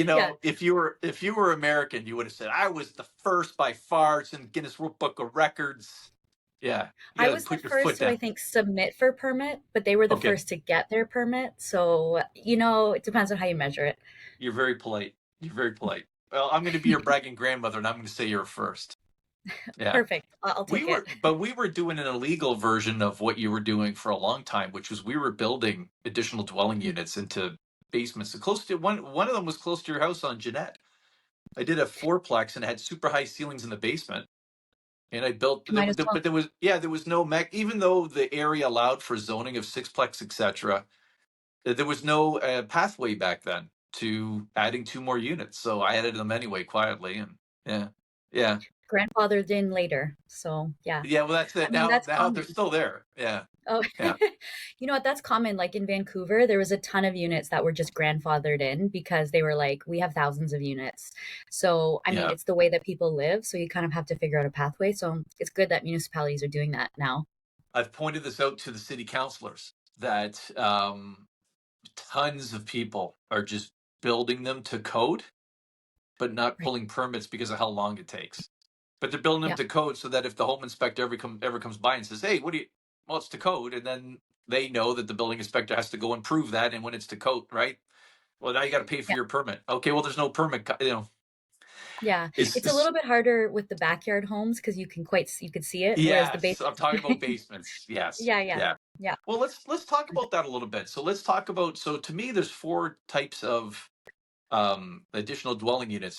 Yeah, if you were American, you would have said I was the first by far. It's in the Guinness World Book of Records. Yeah, you I got to was the put your foot first to, I down. think, submit for permit, but they were the Okay, first to get their permit. So, it depends on how you measure it. you're very polite. You're very polite. Well, I'm going to be your bragging grandmother, and I'm going to say you're first. Yeah. Perfect. I'll take it. We were doing an illegal version of what you were doing for a long time, which was we were building additional dwelling units into basements. So close to one of them was close to your house on Jeanette. I did a fourplex and it had super high ceilings in the basement. And I built, Might as well. but there was, yeah, there was no mech, even though the area allowed for zoning of sixplex, etc. There was no pathway back then to adding two more units. So I added them anyway, quietly. And yeah, yeah, Grandfathered in later. So, yeah. yeah. Well, that's I it. mean, that's Now they're common. still there. Yeah, Oh, yeah, you know what? That's common. Like in Vancouver, there was a ton of units that were just grandfathered in because they were like, we have thousands of units. So, I mean, yeah. it's the way that people live. So you kind of have to figure out a pathway. So it's good that municipalities are doing that now. I've pointed this out to the city councilors that tons of people are just building them to code, but not Right. pulling permits because of how long it takes. But they're building them Yeah. to code so that if the home inspector ever comes by and says, "Hey, what do you?" Well, it's to code, and then they know that the building inspector has to go and prove that. And when it's to code, right? Well, now you got to pay for Yeah. your permit. Okay, well, there's no permit. Yeah. It's a It's little bit harder with the backyard homes because you could see it, whereas the yes. I'm basements. talking about basements. Yes, Yeah, yeah. yeah. Yeah. Well, let's talk about that a little bit. So let's talk about. So to me, there's four types of additional dwelling units.